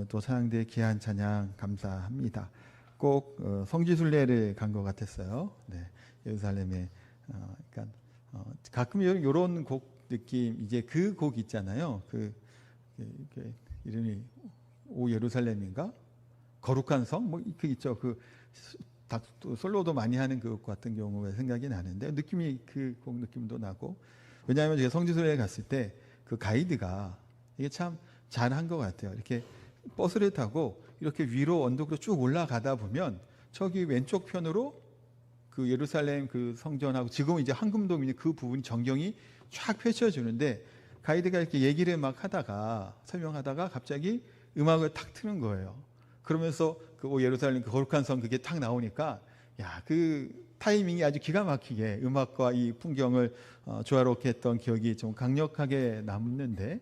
또 찬양대의 귀한 찬양 감사합니다. 꼭 성지순례를 간 것 같았어요. 네, 예루살렘에 그러니까 가끔 이런 곡 느낌, 이제 그 곡 있잖아요. 그 이름이 오 예루살렘인가? 거룩한 성? 뭐 그 있죠. 솔로도 많이 하는 그 곡 같은 경우가 생각이 나는데 느낌이 그 곡 느낌도 나고, 왜냐하면 제가 성지순례에 갔을 때 그 가이드가 이게 참 잘한 것 같아요. 이렇게 버스를 타고 이렇게 위로 언덕으로 쭉 올라가다 보면 저기 왼쪽 편으로 그 예루살렘 그 성전하고 지금 이제 황금돔 있는 그 부분 전경이 쫙 펼쳐주는데, 가이드가 이렇게 얘기를 막 하다가 설명하다가 갑자기 음악을 탁 트는 거예요. 그러면서 그 예루살렘 그 거룩한 성 그게 탁 나오니까 야, 그 타이밍이 아주 기가 막히게 음악과 이 풍경을 조화롭게 했던 기억이 좀 강력하게 남는데,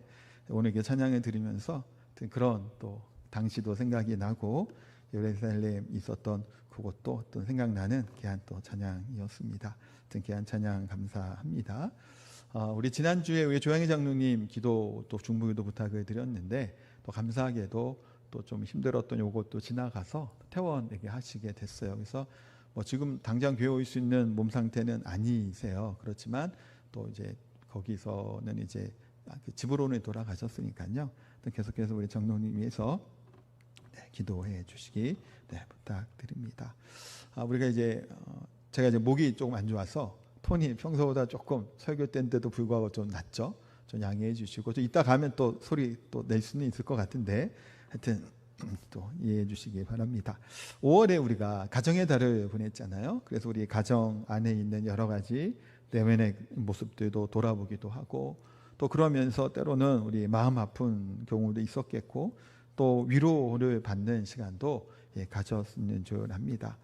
오늘 이렇게 찬양을 들으면서 그런 또 당시도 생각이 나고 예루살렘 있었던 그것도 또 생각나는 귀한 또 찬양이었습니다. 귀한 찬양 감사합니다. 우리 지난주에 우리 조양희 장로님 기도 또 중보기도 부탁을 드렸는데, 또 감사하게도 또 좀 힘들었던 요것도 지나가서 퇴원에게 하시게 됐어요. 그래서 뭐 지금 당장 교회 올 수 있는 몸 상태는 아니세요. 그렇지만 또 이제 거기서는 이제 집으로는 돌아가셨으니까요. 또 계속해서 우리 장로님 위해서 기도해 주시기 부탁드립니다. 우리가 이제 제가 이제 목이 조금 안 좋아서 톤이 평소보다 조금 설교 때인데도 불구하고 좀 낮죠. 좀 양해해 주시고, 좀 이따 가면 또 소리 또 낼 수는 있을 것 같은데 하여튼 또 이해해 주시기 바랍니다. 5월에 우리가 가정의 달을 보냈잖아요. 그래서 우리 가정 안에 있는 여러 가지 내면의 모습들도 돌아보기도 하고, 또 그러면서 때로는 우리 마음 아픈 경우도 있었겠고, 또 위로를 받는 시간도 가졌는 줄 압니다.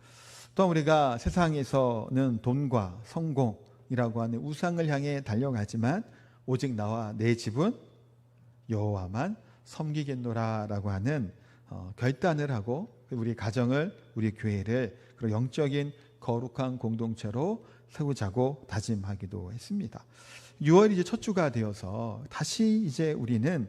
또 우리가 세상에서는 돈과 성공이라고 하는 우상을 향해 달려가지만 오직 나와 내 집은 여호와만 섬기겠노라라고 하는 결단을 하고 우리 가정을, 우리 교회를 그리고 영적인 거룩한 공동체로 세우자고 다짐하기도 했습니다. 6월이 이제 첫 주가 되어서 다시 이제 우리는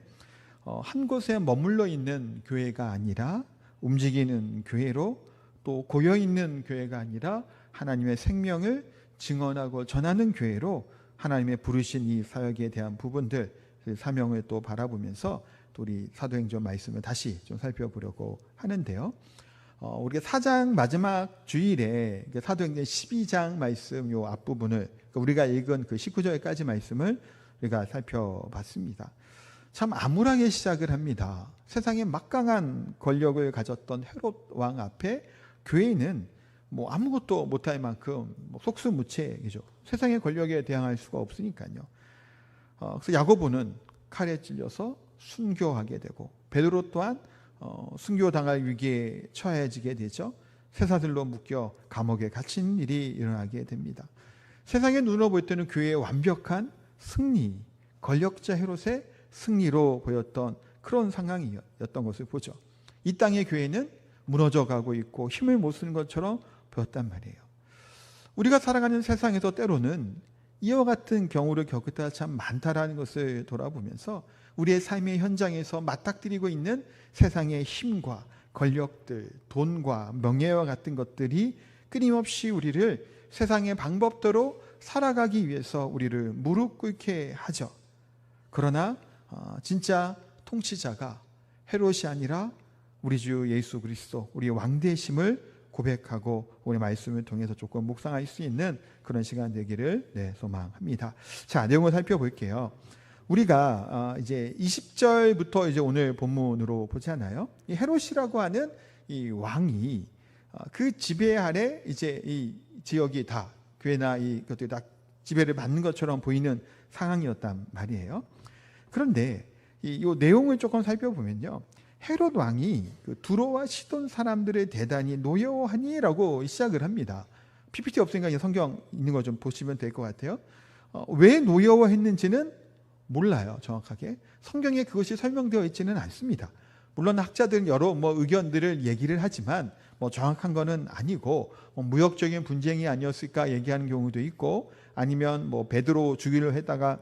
한 곳에 머물러 있는 교회가 아니라 움직이는 교회로, 또 고여 있는 교회가 아니라 하나님의 생명을 증언하고 전하는 교회로 하나님의 부르신 이 사역에 대한 부분들, 그 사명을 또 바라보면서 또 우리 사도행전 말씀을 다시 좀 살펴보려고 하는데요. 우리가 4장 마지막 주일에 사도행전 12장 말씀 요 앞부분을, 우리가 읽은 그 19절까지 말씀을 우리가 살펴봤습니다. 참 암울하게 시작을 합니다. 세상에 막강한 권력을 가졌던 헤롯 왕 앞에 교회는 뭐 아무것도 못할 만큼 속수무책이죠. 세상의 권력에 대항할 수가 없으니까요. 그래서 야고보는 칼에 찔려서 순교하게 되고, 베드로 또한 순교당할 위기에 처해지게 되죠. 쇠사슬로 묶여 감옥에 갇힌 일이 일어나게 됩니다. 세상의 눈으로 볼 때는 교회의 완벽한 승리, 권력자 헤롯의 승리로 보였던 그런 상황이었던 것을 보죠. 이 땅의 교회는 무너져 가고 있고 힘을 못 쓰는 것처럼 보였단 말이에요. 우리가 살아가는 세상에서 때로는 이와 같은 경우를 겪을 때가 참 많다라는 것을 돌아보면서 우리의 삶의 현장에서 맞닥뜨리고 있는 세상의 힘과 권력들, 돈과 명예와 같은 것들이 끊임없이 우리를 세상의 방법대로 살아가기 위해서 우리를 무릎 꿇게 하죠. 그러나 진짜 통치자가 헤롯이 아니라 우리 주 예수 그리스도, 우리의 왕 되심을 고백하고 오늘 말씀을 통해서 조금 묵상할 수 있는 그런 시간 되기를 소망합니다. 자, 내용을 살펴볼게요. 우리가 이제 20절부터 이제 오늘 본문으로 보잖아요. 이 헤롯이라고 하는 이 왕이 그 지배 아래 이제 이 지역이 다 교회나 이것들이 다 지배를 받는 것처럼 보이는 상황이었단 말이에요. 그런데 이 내용을 조금 살펴보면요, 헤롯 왕이 그 두로와 시돈 사람들을 대단히 노여워하니라고 시작을 합니다. PPT 없으니까 성경 있는 거 좀 보시면 될 것 같아요. 왜 노여워했는지는 몰라요, 정확하게. 성경에 그것이 설명되어 있지는 않습니다. 물론 학자들은 여러 의견들을 얘기를 하지만 정확한 거는 아니고, 무역적인 분쟁이 아니었을까 얘기하는 경우도 있고, 아니면 베드로 죽이려 했다가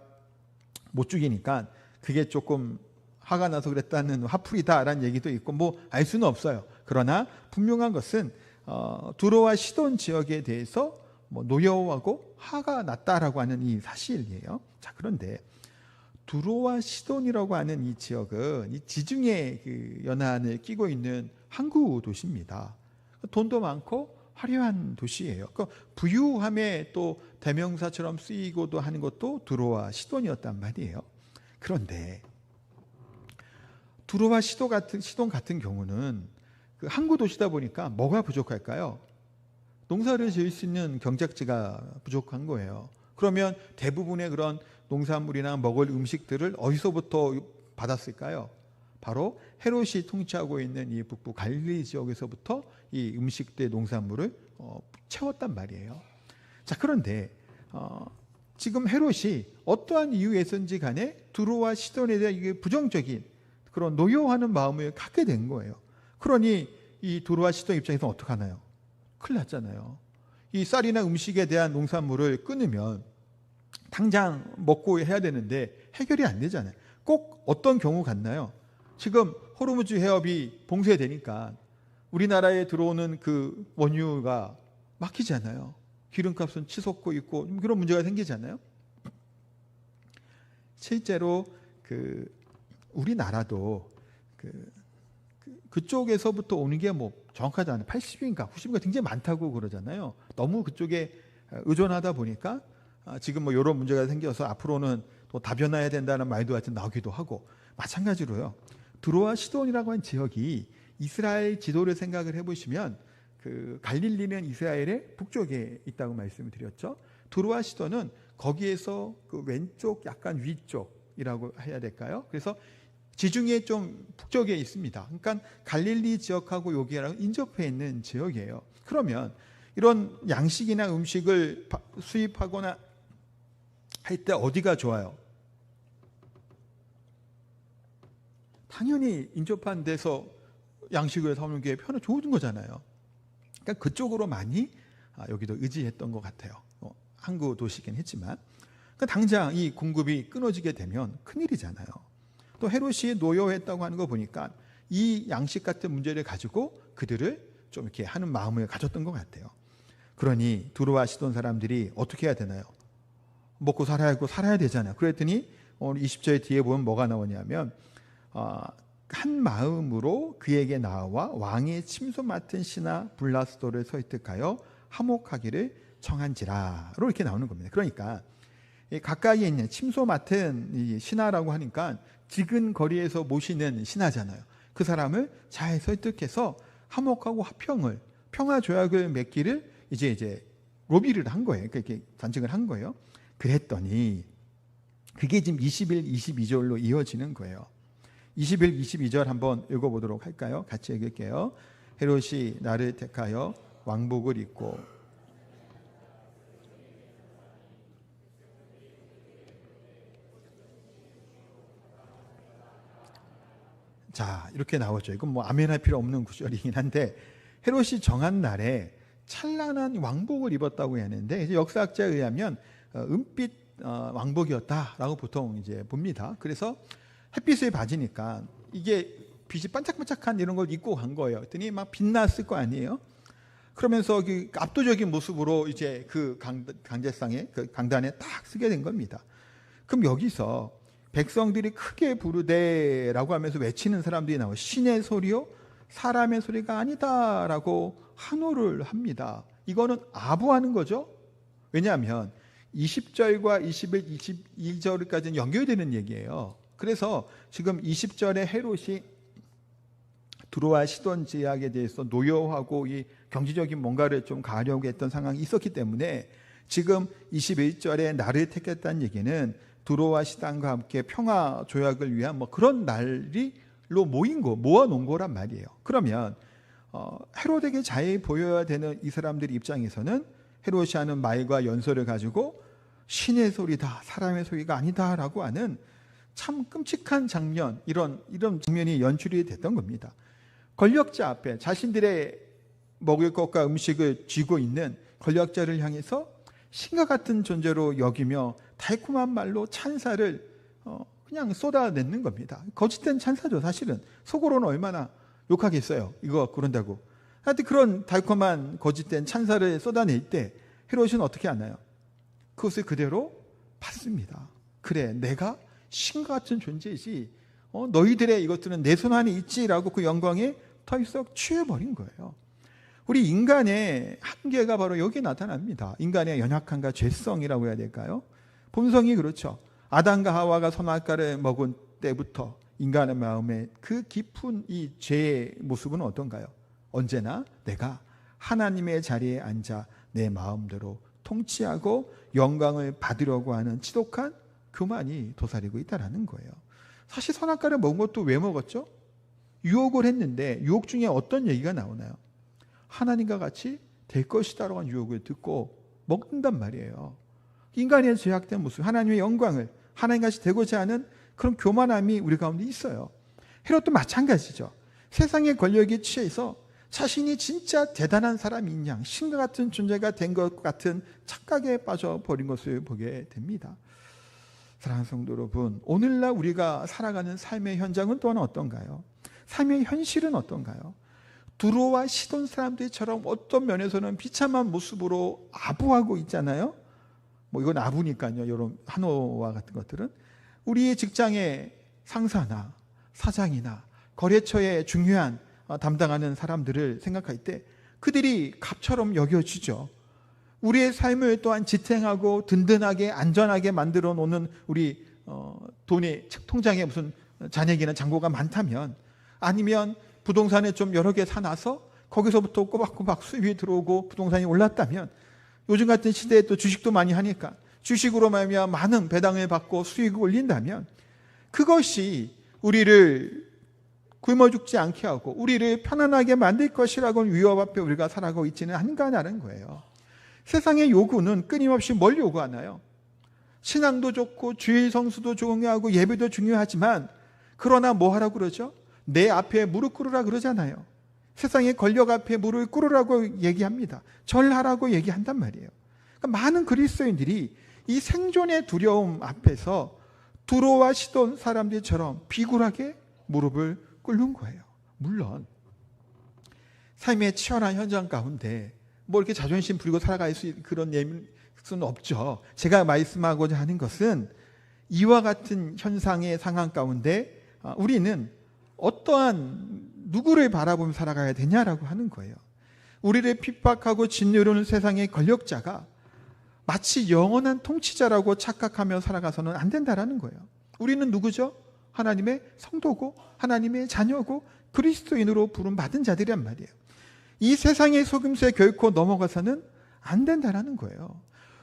못 죽이니까 그게 조금 화가 나서 그랬다는 화풀이다라는 얘기도 있고 뭐 알 수는 없어요. 그러나 분명한 것은 두로와 시돈 지역에 대해서 뭐 노여워하고 화가 났다라고 하는 이 사실이에요. 자, 그런데 두로와 시돈이라고 하는 이 지역은 이 지중해 그 연안을 끼고 있는 항구 도시입니다. 돈도 많고 화려한 도시예요. 그 부유함의 또 대명사처럼 쓰이고도 하는 것도 두로와 시돈이었단 말이에요. 그런데 두로와 시돈 같은 경우는 그 항구 도시다 보니까 뭐가 부족할까요? 농사를 지을 수 있는 경작지가 부족한 거예요. 그러면 대부분의 그런 농산물이나 먹을 음식들을 어디서부터 받았을까요? 바로 헤롯이 통치하고 있는 이 북부 갈릴리 지역에서부터 이 음식들 농산물을 채웠단 말이에요. 자, 그런데 지금 헤롯이 어떠한 이유에서인지 간에 두로와 시돈에 대한 이게 부정적인 그런 노여워하는 마음을 갖게 된 거예요. 그러니 이 두로와 시돈 입장에서 어떡하나요? 큰일 났잖아요. 이 쌀이나 음식에 대한 농산물을 끊으면 당장 먹고 해야 되는데 해결이 안 되잖아요. 꼭 어떤 경우 같나요? 지금 호르무즈 해협이 봉쇄되니까 우리나라에 들어오는 그 원유가 막히잖아요. 기름값은 치솟고 있고 그런 문제가 생기잖아요. 실제로 우리나라도 그쪽에서부터 오는 게 뭐 정확하지 않아요. 80인가 90인가 굉장히 많다고 그러잖아요. 너무 그쪽에 의존하다 보니까 지금 뭐 이런 문제가 생겨서 앞으로는 또 다변화해야 된다는 말도 하여튼 나오기도 하고, 마찬가지로요. 두로와 시돈이라고 하는 지역이 이스라엘 지도를 생각을 해보시면 그 갈릴리는 이스라엘의 북쪽에 있다고 말씀을 드렸죠. 두로와 시돈은 거기에서 그 왼쪽 약간 위쪽이라고 해야 될까요? 그래서 지중해 좀 북쪽에 있습니다. 그러니까 갈릴리 지역하고 여기랑 인접해 있는 지역이에요. 그러면 이런 양식이나 음식을 수입하거나 할 때 어디가 좋아요? 당연히 인접한 데서 양식을 사오는 게 좋은 거잖아요. 그러니까 그쪽으로 많이 여기도 의지했던 것 같아요. 항구 도시긴 했지만, 그러니까 당장 이 공급이 끊어지게 되면 큰일이잖아요. 또 헤롯이 노여했다고 하는 거 보니까 이 양식 같은 문제를 가지고 그들을 좀 이렇게 하는 마음을 가졌던 것 같아요. 그러니 두로와 시돈 사람들이 어떻게 해야 되나요? 먹고 살아야 되잖아요. 그랬더니 오늘 20절 뒤에 보면 뭐가 나오냐면 한 마음으로 그에게 나와 왕의 침소 맡은 신하 블라스도를 설득하여 화목하기를 청한지라로 이렇게 나오는 겁니다. 그러니까 가까이에 있는 침소 맡은 이 신하라고 하니까 지근 거리에서 모시는 신하잖아요. 그 사람을 잘 설득해서 화목하고 화평을, 평화 조약을 맺기를 이제 로비를 한 거예요. 그러니까 이렇게 단증을 한 거예요. 그랬더니 그게 지금 21, 22절로 이어지는 거예요. 21, 22절 한번 읽어보도록 할까요? 같이 읽을게요. 헤롯이 나를 택하여 왕복을 입고 자, 이렇게 나오죠. 이건 뭐 아멘할 필요 없는 구절이긴 한데, 헤롯이 정한 날에 찬란한 왕복을 입었다고 하는데, 이제 역사학자에 의하면 은빛 왕복이었다라고 보통 이제 봅니다. 그래서 햇빛을 받으니까 이게 빛이 반짝반짝한 이런 걸 입고 간 거예요. 그랬더니 막 빛났을 거 아니에요. 그러면서 그 압도적인 모습으로 이제 그 강제상에 그 강단에 딱 서게 된 겁니다. 그럼 여기서 백성들이 크게 부르되라고 하면서 외치는 사람들이 나와요. 신의 소리요 사람의 소리가 아니다라고 환호를 합니다. 이거는 아부하는 거죠. 왜냐하면 20절과 21, 22절까지는 연결되는 얘기예요. 그래서 지금 20절에 헤롯이 두로와 시돈 지역에 대해서 노여하고 이 경제적인 뭔가를 좀 가하려고 했던 상황이 있었기 때문에 지금 21절에 나를 택했다는 얘기는 두로와 시돈과 함께 평화 조약을 위한 뭐 그런 날로 모아놓은 거란 말이에요. 그러면 헤롯에게 잘 보여야 되는 이 사람들 입장에서는 헤롯이 하는 말과 연설을 가지고 신의 소리다, 사람의 소리가 아니다라고 하는 참 끔찍한 장면, 이런 장면이 연출이 됐던 겁니다. 권력자 앞에 자신들의 먹을 것과 음식을 쥐고 있는 권력자를 향해서 신과 같은 존재로 여기며 달콤한 말로 찬사를 그냥 쏟아내는 겁니다. 거짓된 찬사죠. 사실은 속으로는 얼마나 욕하겠어요. 이거 그런다고. 하여튼 그런 달콤한 거짓된 찬사를 쏟아낼 때 헤롯은 어떻게 하나요? 그것을 그대로 받습니다. 그래, 내가 신과 같은 존재이지, 너희들의 이것들은 내 손 안에 있지라고 그 영광에 털썩 취해버린 거예요. 우리 인간의 한계가 바로 여기에 나타납니다. 인간의 연약함과 죄성이라고 해야 될까요? 본성이 그렇죠. 아담과 하와가 선악과를 먹은 때부터 인간의 마음에 그 깊은 이 죄의 모습은 어떤가요? 언제나 내가 하나님의 자리에 앉아 내 마음대로 통치하고 영광을 받으려고 하는 지독한 교만이 도사리고 있다는 거예요. 사실 선악과를 먹은 것도 왜 먹었죠? 유혹을 했는데 유혹 중에 어떤 얘기가 나오나요? 하나님과 같이 될 것이다라고 하는 유혹을 듣고 먹는단 말이에요. 인간의 죄악된 모습, 하나님의 영광을 하나님같이 되고자 하는 그런 교만함이 우리 가운데 있어요. 헤롯도 마찬가지죠. 세상의 권력에 취해서 자신이 진짜 대단한 사람인 양, 신과 같은 존재가 된 것 같은 착각에 빠져버린 것을 보게 됩니다. 사랑하는 성도 여러분, 오늘날 우리가 살아가는 삶의 현장은 또한 어떤가요? 삶의 현실은 어떤가요? 두로와 시돈 사람들처럼 어떤 면에서는 비참한 모습으로 아부하고 있잖아요. 이건 아부니까요. 이런 한호와 같은 것들은 우리의 직장의 상사나 사장이나 거래처의 중요한 담당하는 사람들을 생각할 때 그들이 갑처럼 여겨지죠. 우리의 삶을 또한 지탱하고 든든하게 안전하게 만들어 놓는 우리 돈의 통장에 무슨 잔액이나 잔고가 많다면, 아니면 부동산에 좀 여러 개 사놔서 거기서부터 꼬박꼬박 수입이 들어오고 부동산이 올랐다면, 요즘 같은 시대에 또 주식도 많이 하니까 주식으로 말미암아 많은 배당을 받고 수익을 올린다면, 그것이 우리를 굶어 죽지 않게 하고 우리를 편안하게 만들 것이라고 위협 앞에 우리가 살아가고 있지는 않은가라는 거예요. 세상의 요구는 끊임없이 뭘 요구하나요? 신앙도 좋고 주일 성수도 중요하고 예배도 중요하지만, 그러나 뭐 하라고 그러죠? 내 앞에 무릎 꿇으라 그러잖아요. 세상의 권력 앞에 무릎 꿇으라고 얘기합니다. 절하라고 얘기한단 말이에요. 그러니까 많은 그리스도인들이 이 생존의 두려움 앞에서 두로와 시돈 사람들처럼 비굴하게 무릎을 꿇는 거예요. 물론 삶의 치열한 현장 가운데 이렇게 자존심 부리고 살아갈 수 있는 그런 수는 없죠. 제가 말씀하고자 하는 것은 이와 같은 현상의 상황 가운데 우리는 어떠한 누구를 바라보며 살아가야 되냐라고 하는 거예요. 우리를 핍박하고 짓누르는 세상의 권력자가 마치 영원한 통치자라고 착각하며 살아가서는 안 된다라는 거예요. 우리는 누구죠? 하나님의 성도고 하나님의 자녀고 그리스도인으로 부름받은 자들이란 말이에요. 이 세상의 속임수에 결코 넘어가서는 안 된다라는 거예요.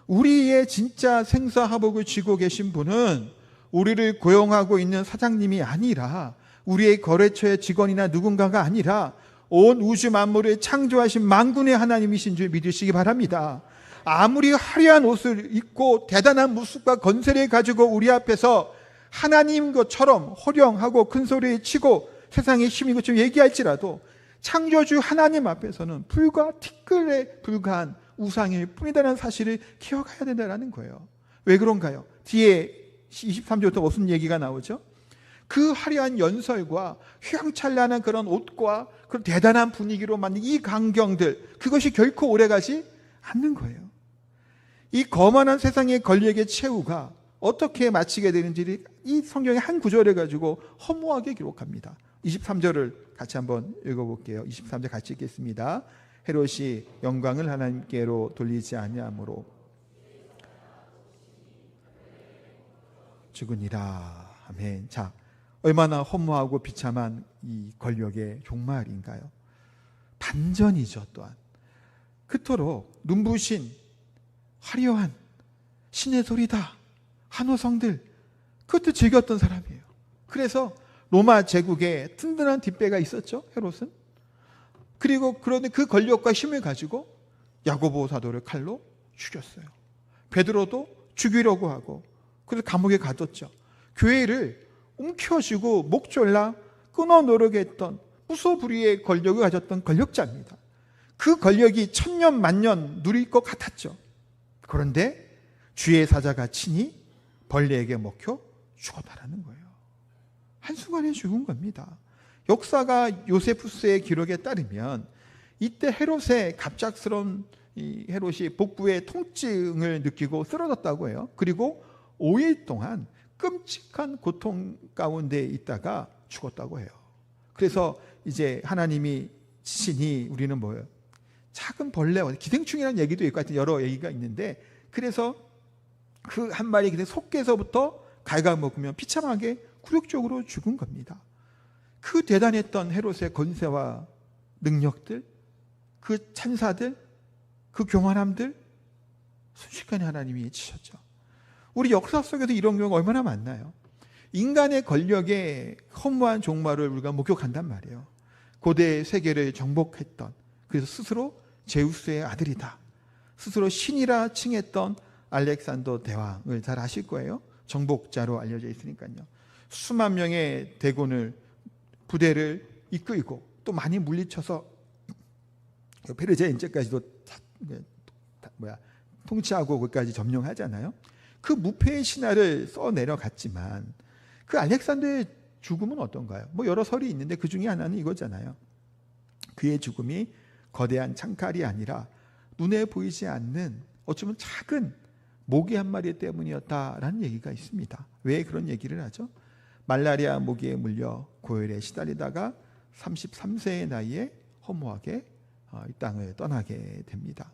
우리의 진짜 생사화복을 쥐고 계신 분은 우리를 고용하고 있는 사장님이 아니라, 우리의 거래처의 직원이나 누군가가 아니라 온 우주 만물을 창조하신 만군의 하나님이신 줄 믿으시기 바랍니다. 아무리 화려한 옷을 입고 대단한 무술과 건세를 가지고 우리 앞에서 하나님 것처럼 호령하고 큰 소리를 치고 세상의 힘이고 좀 얘기할지라도 창조주 하나님 앞에서는 불과 티끌에 불과한 우상일 뿐이라는 사실을 기억해야 된다는 거예요. 왜 그런가요? 뒤에 23절부터 무슨 얘기가 나오죠? 그 화려한 연설과 휘황찬란한 그런 옷과 그런 대단한 분위기로 만든 이 광경들, 그것이 결코 오래가지 않는 거예요. 이 거만한 세상의 권력의 최후가 어떻게 마치게 되는지를 이 성경의 한 구절을 가지고 허무하게 기록합니다. 23절을 같이 한번 읽어볼게요. 23절 같이 읽겠습니다. 헤롯이 영광을 하나님께로 돌리지 아니하므로 죽으니라. 아멘. 자, 얼마나 허무하고 비참한 이 권력의 종말인가요? 반전이죠. 또한 그토록 눈부신 화려한 신의 소리다, 한호성들, 그것도 즐겼던 사람이에요. 그래서 로마 제국에 든든한 뒷배가 있었죠, 헤롯은. 그리고 그런데 그 권력과 힘을 가지고 야고보 사도를 칼로 죽였어요. 베드로도 죽이려고 하고, 그래서 감옥에 가뒀죠. 교회를 움켜쥐고 목 졸라 끊어 놓으려고 했던 무소불위의 권력을 가졌던 권력자입니다. 그 권력이 천년 만년 누릴 것 같았죠. 그런데 주의 사자가 친히 벌레에게 먹혀 죽었다라는 거예요. 한순간에 죽은 겁니다. 역사가 요세푸스의 기록에 따르면 이때 헤롯의 갑작스러운 이 헤롯이 복부의 통증을 느끼고 쓰러졌다고 해요. 그리고 5일 동안 끔찍한 고통 가운데 있다가 죽었다고 해요. 그래서 이제 하나님이 친히 우리는 뭐예요? 작은 벌레와 기생충이라는 얘기도 있고 하여튼 여러 얘기가 있는데, 그래서 그 한 마리 그냥 속에서부터 갉아먹으면 비참하게 굴욕적으로 죽은 겁니다. 그 대단했던 헤롯의 권세와 능력들, 그 찬사들, 그 교만함들 순식간에 하나님이 치셨죠. 우리 역사 속에서 이런 경우가 얼마나 많나요? 인간의 권력의 허무한 종말을 우리가 목격한단 말이에요. 고대 세계를 정복했던, 그래서 스스로 제우스의 아들이다, 스스로 신이라 칭했던 알렉산더 대왕을 잘 아실 거예요. 정복자로 알려져 있으니까요. 수만 명의 대군을 부대를 이끌고 또 많이 물리쳐서 페르시아 인제까지도 통치하고 거기까지 점령하잖아요. 그 무패의 신화를 써 내려갔지만 그 알렉산더의 죽음은 어떤가요? 뭐 여러 설이 있는데 그 중에 하나는 이거잖아요. 그의 죽음이 거대한 창칼이 아니라 눈에 보이지 않는 어쩌면 작은 모기 한 마리 때문이었다라는 얘기가 있습니다. 왜 그런 얘기를 하죠? 말라리아 모기에 물려 고열에 시달리다가 33세의 나이에 허무하게 이 땅을 떠나게 됩니다.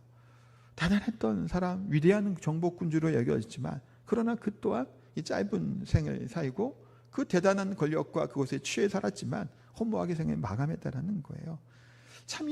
대단했던 사람, 위대한 정복군주로 여겨졌지만 그러나 그 또한 이 짧은 생을 살고 그 대단한 권력과 그것에 취해 살았지만 허무하게 생을 마감했다는 거예요. 참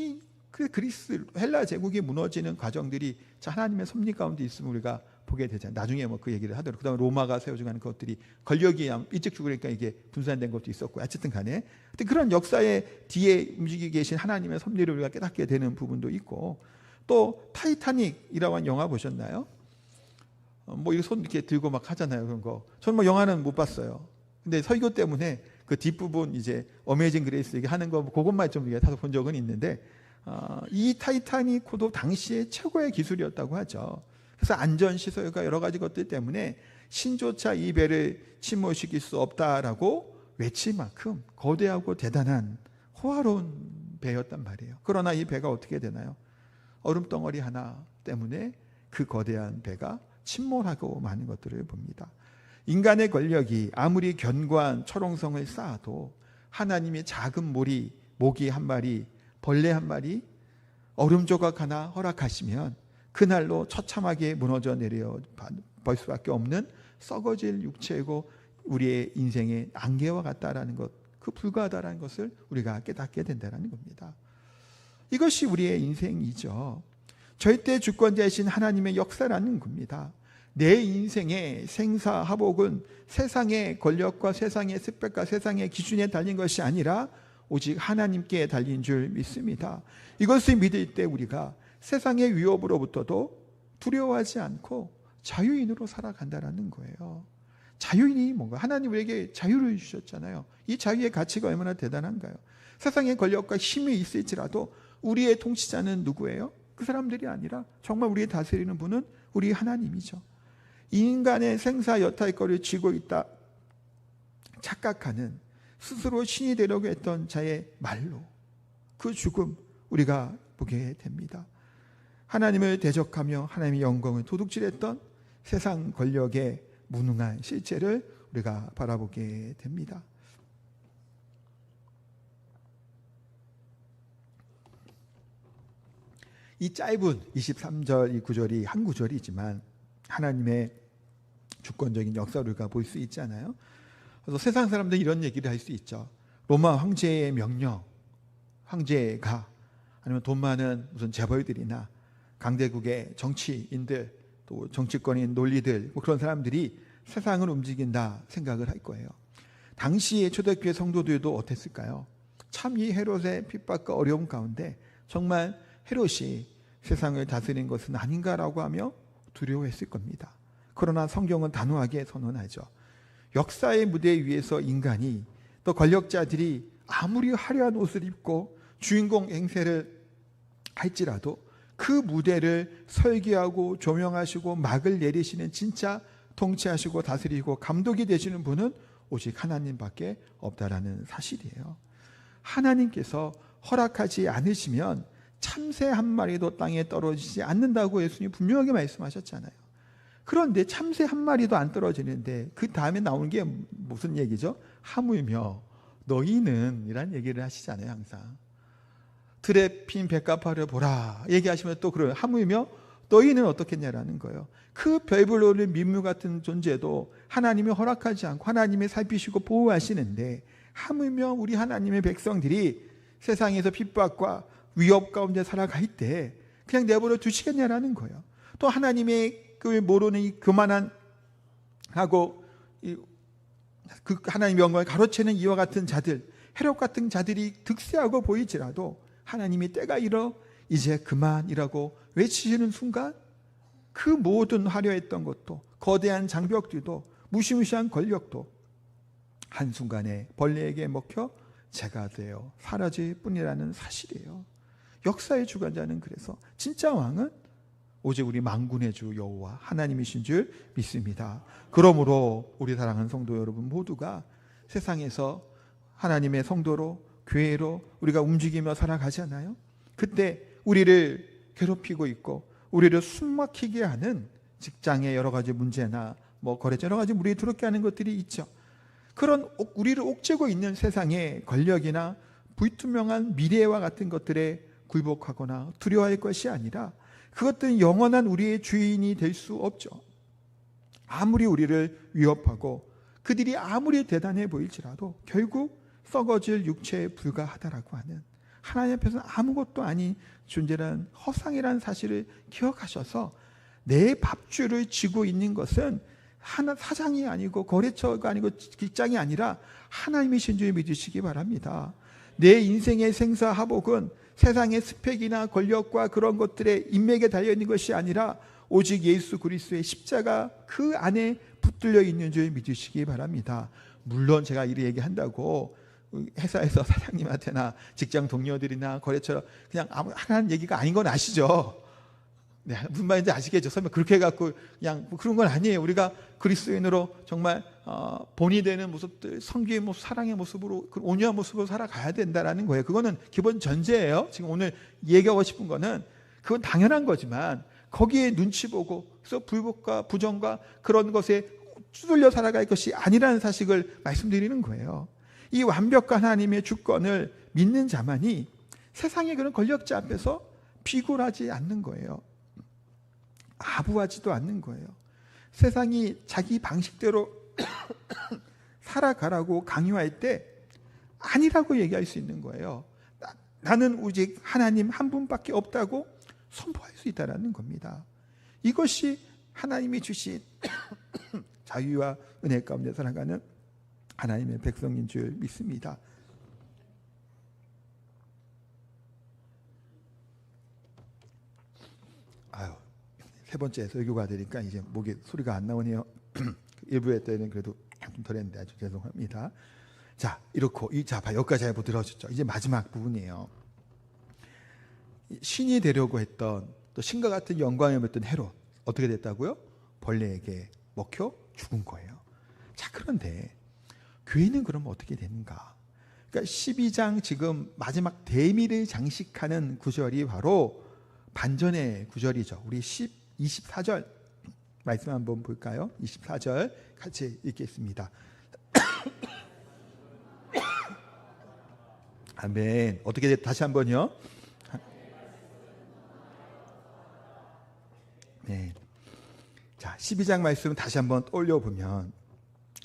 그 그리스 헬라 제국이 무너지는 과정들이 하나님의 섭리 가운데 있으면 우리가 보게 되잖아요. 나중에 뭐 그 얘기를 하더라도 그다음에 로마가 세워져가는 것들이 권력이 일찍 죽으니까 이게 분산된 것도 있었고, 어쨌든 간에 그런 역사의 뒤에 움직이고 계신 하나님의 섭리를 우리가 깨닫게 되는 부분도 있고, 또 타이타닉이라는 영화 보셨나요? 뭐 이렇게 손 이렇게 들고 막 하잖아요. 그런 거. 저는 뭐 영화는 못 봤어요. 근데 설교 때문에 그 뒷부분 이제 어메이징 그레이스 얘기 하는 거 그것만 좀 다소 본 적은 있는데, 이 타이타닉호도 당시에 최고의 기술이었다고 하죠. 그래서 안전시설과 여러 가지 것들 때문에 신조차 이 배를 침몰시킬 수 없다라고 외칠 만큼 거대하고 대단한 호화로운 배였단 말이에요. 그러나 이 배가 어떻게 되나요? 얼음덩어리 하나 때문에 그 거대한 배가 침몰하고 마는 것들을 봅니다. 인간의 권력이 아무리 견고한 철옹성을 쌓아도 하나님의 작은 모기 한 마리, 벌레 한 마리, 얼음 조각 하나 허락하시면 그날로 처참하게 무너져 내려 볼 수밖에 없는 썩어질 육체이고 우리의 인생의 안개와 같다라는 것, 그 불가하다라는 것을 우리가 깨닫게 된다는 겁니다. 이것이 우리의 인생이죠. 절대 주권자이신 하나님의 역사라는 겁니다. 내 인생의 생사하복은 세상의 권력과 세상의 스펙과 세상의 기준에 달린 것이 아니라 오직 하나님께 달린 줄 믿습니다. 이것을 믿을 때 우리가 세상의 위협으로부터도 두려워하지 않고 자유인으로 살아간다는 거예요. 자유인이 뭔가? 하나님 우리에게 자유를 주셨잖아요. 이 자유의 가치가 얼마나 대단한가요? 세상의 권력과 힘이 있을지라도 우리의 통치자는 누구예요? 그 사람들이 아니라 정말 우리의 다스리는 분은 우리 하나님이죠. 인간의 생사 여탈거리를 쥐고 있다 착각하는, 스스로 신이 되려고 했던 자의 말로 그 죽음 우리가 보게 됩니다. 하나님을 대적하며 하나님의 영광을 도둑질했던 세상 권력의 무능한 실체를 우리가 바라보게 됩니다. 이 짧은 23절 이 구절이 한 구절이지만 하나님의 주권적인 역사를 우리가 볼 수 있잖아요. 그래서 세상 사람들이 이런 얘기를 할 수 있죠. 로마 황제의 명령, 황제가 아니면 돈 많은 무슨 재벌들이나 강대국의 정치인들, 또 정치권인 논리들, 뭐 그런 사람들이 세상을 움직인다 생각을 할 거예요. 당시의 초대교회 성도들도 어땠을까요? 참 이 헤롯의 핍박과 어려움 가운데 정말 헤롯이 세상을 다스린 것은 아닌가라고 하며 두려워했을 겁니다. 그러나 성경은 단호하게 선언하죠. 역사의 무대 위에서 인간이, 또 권력자들이 아무리 화려한 옷을 입고 주인공 행세를 할지라도 그 무대를 설계하고 조명하시고 막을 내리시는 진짜 통치하시고 다스리고 감독이 되시는 분은 오직 하나님밖에 없다라는 사실이에요. 하나님께서 허락하지 않으시면 참새 한 마리도 땅에 떨어지지 않는다고 예수님이 분명하게 말씀하셨잖아요. 그런데 참새 한 마리도 안 떨어지는데 그 다음에 나오는 게 무슨 얘기죠? 하물며 너희는 이란 얘기를 하시잖아요. 항상 들에 핀 백합화를 보라 얘기하시면 또 그래요. 하물며 너희는 어떻겠냐라는 거예요. 그 별을 오른 민물 같은 존재도 하나님이 허락하지 않고 하나님이 살피시고 보호하시는데 하물며 우리 하나님의 백성들이 세상에서 핍박과 위협 가운데 살아갈 때 그냥 내버려 두시겠냐라는 거예요. 또 하나님의 그 모르는 이 교만한 하고 그 하나님의 영광을 가로채는 이와 같은 자들, 헤롯 같은 자들이 득세하고 보이지라도 하나님이 때가 이러 이제 그만이라고 외치시는 순간 그 모든 화려했던 것도 거대한 장벽들도 무시무시한 권력도 한순간에 벌레에게 먹혀 재가 되어 사라질 뿐이라는 사실이에요. 역사의 주관자는 그래서 진짜 왕은 오직 우리 만군의 주 여호와 하나님이신 줄 믿습니다. 그러므로 우리 사랑하는 성도 여러분 모두가 세상에서 하나님의 성도로 교회로 우리가 움직이며 살아가잖아요. 그때 우리를 괴롭히고 있고 우리를 숨막히게 하는 직장의 여러 가지 문제나 거래처 여러 가지 우리를 두렵게 하는 것들이 있죠. 그런 우리를 옥죄고 있는 세상의 권력이나 불투명한 미래와 같은 것들에 굴복하거나 두려워할 것이 아니라 그것들은 영원한 우리의 주인이 될 수 없죠. 아무리 우리를 위협하고 그들이 아무리 대단해 보일지라도 결국 썩어질 육체에 불과하다라고 하는 하나님 앞에서는 아무것도 아닌 존재라는 허상이라는 사실을 기억하셔서 내 밥줄을 쥐고 있는 것은 하나 사장이 아니고 거래처가 아니고 직장이 아니라 하나님이신 줄 믿으시기 바랍니다. 내 인생의 생사하복은 세상의 스펙이나 권력과 그런 것들의 인맥에 달려있는 것이 아니라 오직 예수 그리스도의 십자가 그 안에 붙들려 있는 줄 믿으시기 바랍니다. 물론 제가 이렇게 얘기한다고 회사에서 사장님한테나 직장 동료들이나 거래처 그냥 하는 얘기가 아닌 건 아시죠? 네, 무슨 말인지 아시겠죠? 설마 그렇게 해갖고 그냥 그런 건 아니에요. 우리가 그리스도인으로 정말 본이 되는 모습들, 성기의 모습, 사랑의 모습으로 온유한 모습으로 살아가야 된다라는 거예요. 그거는 기본 전제예요. 지금 오늘 얘기하고 싶은 거는 그건 당연한 거지만 거기에 눈치 보고 그래서 불복과 부정과 그런 것에 휘둘려 살아갈 것이 아니라는 사실을 말씀드리는 거예요. 이 완벽한 하나님의 주권을 믿는 자만이 세상의 그런 권력자 앞에서 비굴하지 않는 거예요. 아부하지도 않는 거예요. 세상이 자기 방식대로 살아가라고 강요할 때 아니라고 얘기할 수 있는 거예요. 나는 오직 하나님 한 분밖에 없다고 선포할 수 있다는 겁니다. 이것이 하나님이 주신 자유와 은혜 가운데 살아가는 하나님의 백성인 줄 믿습니다. 세 번째 설교가 되니까 이제 목에 소리가 안 나오네요. 일부에 때는 그래도 좀 덜했는데 아주 죄송합니다. 자, 이렇고 자, 여기까지 잘 들어주셨죠. 이제 마지막 부분이에요. 신이 되려고 했던 또 신과 같은 영광을 입었던 헤롯 어떻게 됐다고요? 벌레에게 먹혀 죽은 거예요. 자, 그런데 교회는 그럼 어떻게 되는가? 그러니까 12장 지금 마지막 대미를 장식하는 구절이 바로 반전의 구절이죠. 우리 24절 말씀 한번 볼까요? 24절 같이 읽겠습니다. 아멘. 어떻게 다시 한번요? 네. 자, 12장 말씀 다시 한번 떠올려 보면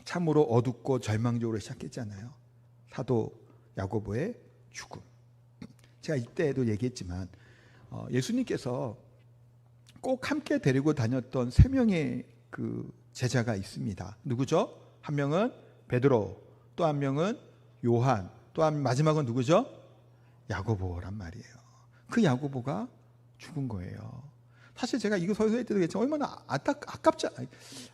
참으로 어둡고 절망적으로 시작했잖아요. 사도 야고보의 죽음. 제가 이때도 얘기했지만 예수님께서 꼭 함께 데리고 다녔던 3명의 그 제자가 있습니다. 누구죠? 한 명은 베드로, 또 한 명은 요한, 또 한 마지막은 누구죠? 야고보란 말이에요. 그 야고보가 죽은 거예요. 사실 제가 이거 설교할 때도 그랬지만 얼마나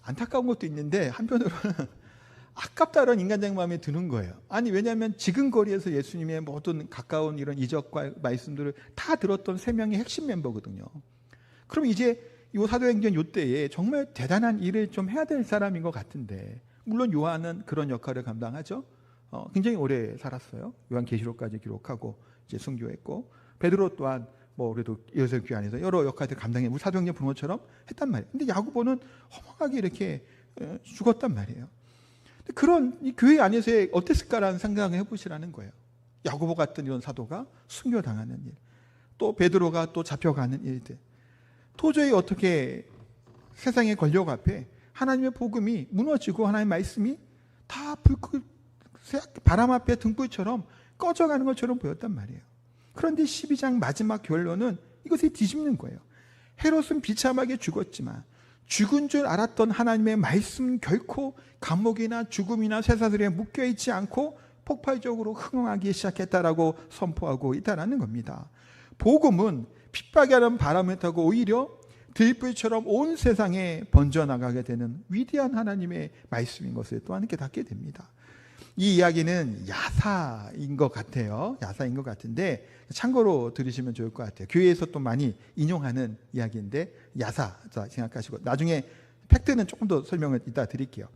안타까운 것도 있는데 한편으로는 아깝다는 인간적인 마음이 드는 거예요. 아니, 왜냐하면 지근거리에서 예수님의 모든 가까운 이런 이적과 말씀들을 다 들었던 3명의 핵심 멤버거든요. 그럼 이제 이 사도행전 요때에 정말 대단한 일을 좀 해야 될 사람인 것 같은데, 물론 요한은 그런 역할을 감당하죠. 굉장히 오래 살았어요. 요한계시록까지 기록하고 이제 순교했고, 베드로 또한 뭐 그래도 예루살렘 교회 안에서 여러 역할들 감당해 우리 사도행전 보는 것처럼 했단 말이에요. 근데 야고보는 허망하게 이렇게 죽었단 말이에요. 그런 이 교회 안에서의 어땠을까라는 생각을 해보시라는 거예요. 야고보 같은 이런 사도가 순교당하는 일, 또 베드로가 또 잡혀가는 일들, 도저히 어떻게 세상의 권력 앞에 하나님의 복음이 무너지고 하나님의 말씀이 다 바람 앞에 등불처럼 꺼져가는 것처럼 보였단 말이에요. 그런데 12장 마지막 결론은 이것을 뒤집는 거예요. 헤롯은 비참하게 죽었지만 죽은 줄 알았던 하나님의 말씀 결코 감옥이나 죽음이나 쇠사슬에 묶여있지 않고 폭발적으로 흥황하기 시작했다라고 선포하고 있다는 겁니다. 복음은 핍박하는 바람을 타고 오히려 들불처럼 온 세상에 번져나가게 되는 위대한 하나님의 말씀인 것을 또한 깨닫게 됩니다. 이 이야기는 야사인 것 같아요. 야사인 것 같은데 참고로 들으시면 좋을 것 같아요. 교회에서 또 많이 인용하는 이야기인데 야사 생각하시고 나중에 팩트는 조금 더 설명을 이따 드릴게요.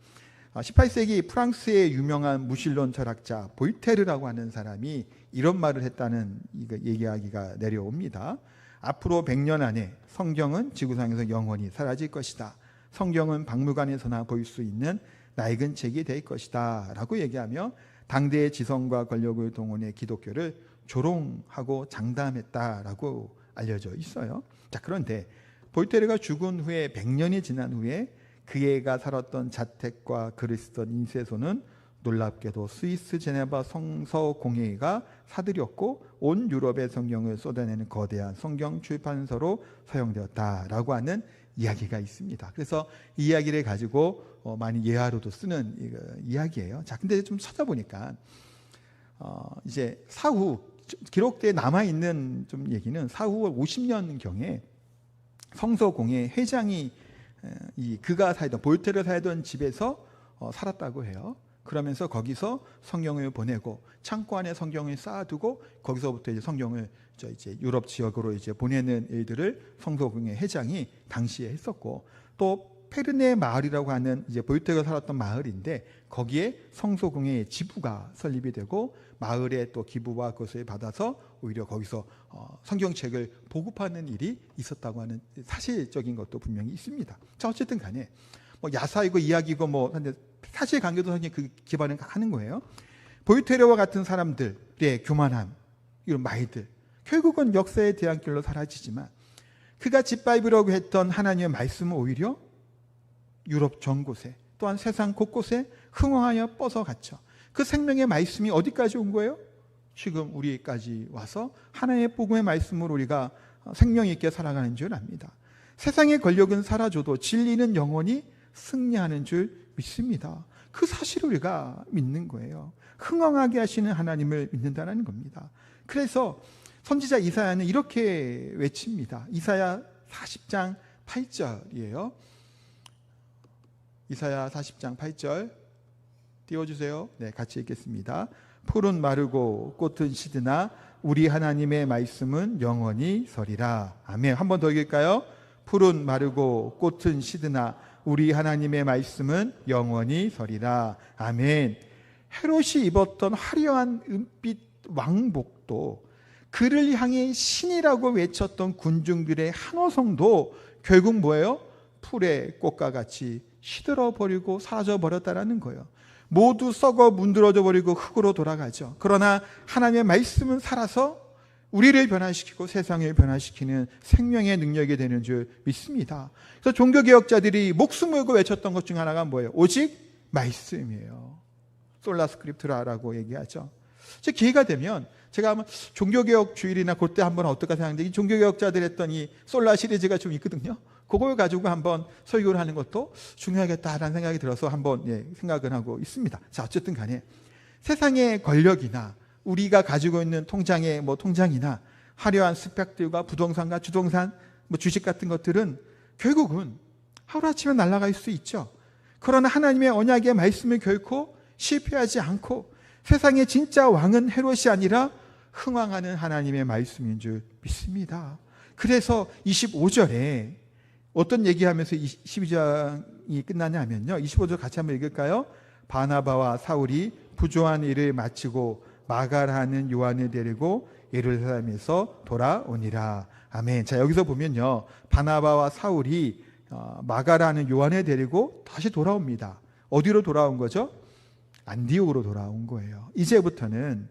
18세기 프랑스의 유명한 무신론 철학자 볼테르라고 하는 사람이 이런 말을 했다는 얘기하기가 내려옵니다. 앞으로 100년 안에 성경은 지구상에서 영원히 사라질 것이다. 성경은 박물관에서나 볼 수 있는 낡은 책이 될 것이다 라고 얘기하며 당대의 지성과 권력을 동원해 기독교를 조롱하고 장담했다라고 알려져 있어요. 자, 그런데 볼테르가 죽은 후에 100년이 지난 후에 그애가 살았던 자택과 글을 쓰던 인쇄소는 놀랍게도 스위스 제네바 성서공회가 사들였고 온 유럽의 성경을 쏟아내는 거대한 성경 출판서로 사용되었다라고 하는 이야기가 있습니다. 그래서 이 이야기를 가지고 많이 예화로도 쓰는 이야기예요. 자, 근데 좀 찾아보니까 이제 사후 기록대에 남아 있는 좀 얘기는 사후 50년경에 성서공회 회장이 그가 살던 볼테르가 살던 집에서 살았다고 해요. 그러면서 거기서 성경을 보내고 창고 안에 성경을 쌓아두고 거기서부터 이제 성경을 이제 유럽 지역으로 이제 보내는 일들을 성서공회 회장이 당시에 했었고, 또 페르네 마을이라고 하는 이제 볼테르가 살았던 마을인데 거기에 성서공회의 지부가 설립이 되고 마을의 또 기부와 그것을 받아서 오히려 거기서 성경책을 보급하는 일이 있었다고 하는 사실적인 것도 분명히 있습니다. 자, 어쨌든 간에 뭐 야사이고 이야기고 뭐 사실 관계도 그 기반을 하는 거예요. 볼테르와 같은 사람들의 교만함, 이런 말들 결국은 역사의 대안길로 사라지지만 그가 짓밟으려고 했던 하나님의 말씀은 오히려 유럽 전 곳에 또한 세상 곳곳에 흥황하여 뻗어갔죠. 그 생명의 말씀이 어디까지 온 거예요? 지금 우리까지 와서 하나님의 복음의 말씀으로 우리가 생명 있게 살아가는 줄 압니다. 세상의 권력은 사라져도 진리는 영원히 승리하는 줄 믿습니다. 그 사실을 우리가 믿는 거예요. 흥황하게 하시는 하나님을 믿는다는 겁니다. 그래서 선지자 이사야는 이렇게 외칩니다. 이사야 40장 8절이에요. 이사야 40장 8절 띄워주세요. 네, 같이 읽겠습니다. 풀은 마르고 꽃은 시드나 우리 하나님의 말씀은 영원히 서리라. 아멘. 한 번 더 읽을까요? 풀은 마르고 꽃은 시드나 우리 하나님의 말씀은 영원히 서리라. 아멘. 헤롯이 입었던 화려한 은빛 왕복도, 그를 향해 신이라고 외쳤던 군중들의 한호성도 결국 뭐예요? 풀의 꽃과 같이 시들어버리고 사라져버렸다는 거예요. 모두 썩어 문드러져 버리고 흙으로 돌아가죠. 그러나 하나님의 말씀은 살아서 우리를 변화시키고 세상을 변화시키는 생명의 능력이 되는 줄 믿습니다. 그래서 종교개혁자들이 목숨 걸고 외쳤던 것 중 하나가 뭐예요? 오직 말씀이에요. 솔라 스크립트라라고 얘기하죠. 제 기회가 되면 제가 한번 종교개혁 주일이나 그때 한번 어떨까 생각하는데, 이 종교개혁자들 했던 이 솔라 시리즈가 좀 있거든요. 그걸 가지고 한번 설교를 하는 것도 중요하겠다라는 생각이 들어서 한번 생각을 하고 있습니다. 자, 어쨌든 간에 세상의 권력이나 우리가 가지고 있는 통장의 통장이나 화려한 스펙들과 부동산과 주동산, 주식 같은 것들은 결국은 하루아침에 날아갈 수 있죠. 그러나 하나님의 언약의 말씀을 결코 실패하지 않고 세상의 진짜 왕은 헤롯이 아니라 흥왕하는 하나님의 말씀인 줄 믿습니다. 그래서 25절에 어떤 얘기하면서 12장이 끝나냐 하면요, 25절 같이 한번 읽을까요? 바나바와 사울이 부조한 일을 마치고 마가라는 요한을 데리고 예루살렘에서 돌아오니라. 아멘. 자, 여기서 보면요, 바나바와 사울이 마가라는 요한을 데리고 다시 돌아옵니다. 어디로 돌아온 거죠? 안디옥으로 돌아온 거예요. 이제부터는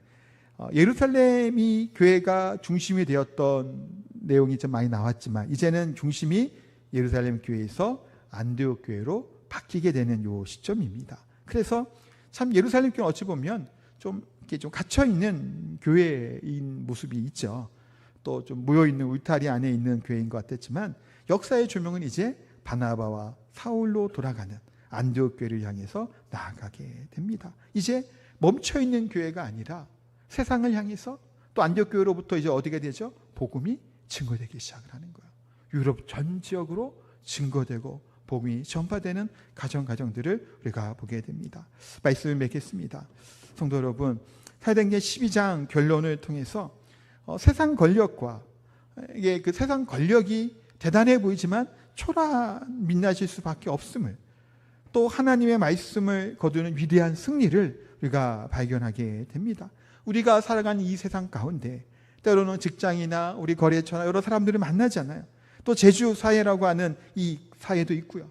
예루살렘이 교회가 중심이 되었던 내용이 좀 많이 나왔지만, 이제는 중심이 예루살렘 교회에서 안디옥 교회로 바뀌게 되는 요 시점입니다. 그래서 참 예루살렘 교회는 어찌 보면 좀 이렇게 좀 갇혀 있는 교회인 모습이 있죠. 또 좀 모여 있는 울타리 안에 있는 교회인 것 같았지만, 역사의 조명은 이제 바나바와 사울로 돌아가는 안디옥 교회를 향해서 나아가게 됩니다. 이제 멈춰 있는 교회가 아니라 세상을 향해서 또 안디옥 교회로부터 이제 어디가 되죠? 복음이 증거되기 시작을 하는 거예요. 유럽 전 지역으로 증거되고 복음이 전파되는 가정들을 우리가 보게 됩니다. 말씀을 맺겠습니다. 성도 여러분, 사도행전 12장 결론을 통해서 세상 권력과 이게 그 세상 권력이 대단해 보이지만 초라한 민낯일 수밖에 없음을, 또 하나님의 말씀을 거두는 위대한 승리를 우리가 발견하게 됩니다. 우리가 살아가는 이 세상 가운데 때로는 직장이나 우리 거래처나 여러 사람들을 만나잖아요. 또 제주 사회라고 하는 이 사회도 있고요.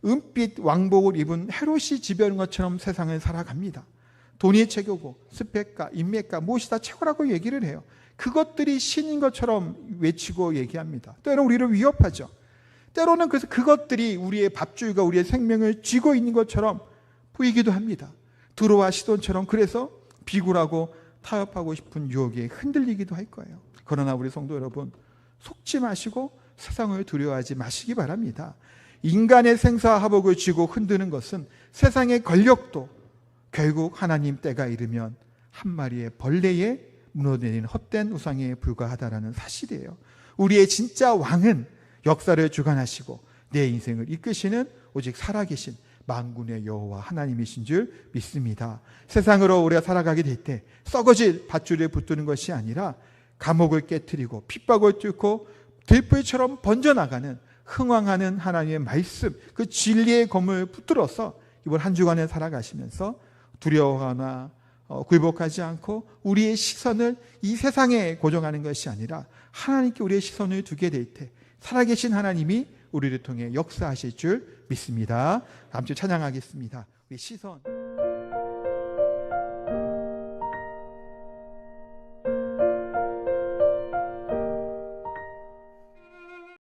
은빛 왕복을 입은 헤롯이 지배하는 것처럼 세상을 살아갑니다. 돈이 최고고 스펙과 인맥과 무엇이 다 최고라고 얘기를 해요. 그것들이 신인 것처럼 외치고 얘기합니다. 때로는 우리를 위협하죠. 때로는 그래서 그것들이 우리의 밥줄과 우리의 생명을 쥐고 있는 것처럼 보이기도 합니다. 두로와 시돈처럼 그래서 비굴하고 타협하고 싶은 유혹에 흔들리기도 할 거예요. 그러나 우리 성도 여러분, 속지 마시고 세상을 두려워하지 마시기 바랍니다. 인간의 생사화복을 쥐고 흔드는 것은 세상의 권력도 결국 하나님 때가 이르면 한 마리의 벌레에 무너내린 헛된 우상에 불과하다라는 사실이에요. 우리의 진짜 왕은 역사를 주관하시고 내 인생을 이끄시는 오직 살아계신 만군의 여호와 하나님이신 줄 믿습니다. 세상으로 우리가 살아가게 될 때 썩어질 밧줄에 붙드는 것이 아니라 감옥을 깨트리고 핍박을 뚫고 들불처럼 번져나가는 흥왕하는 하나님의 말씀, 그 진리의 검을 붙들어서 이번 한 주간을 살아가시면서 두려워하거나 굴복하지 않고 우리의 시선을 이 세상에 고정하는 것이 아니라 하나님께 우리의 시선을 두게 될 때 살아계신 하나님이 우리를 통해 역사하실 줄 믿습니다. 다음 주 찬양하겠습니다. 우리 시선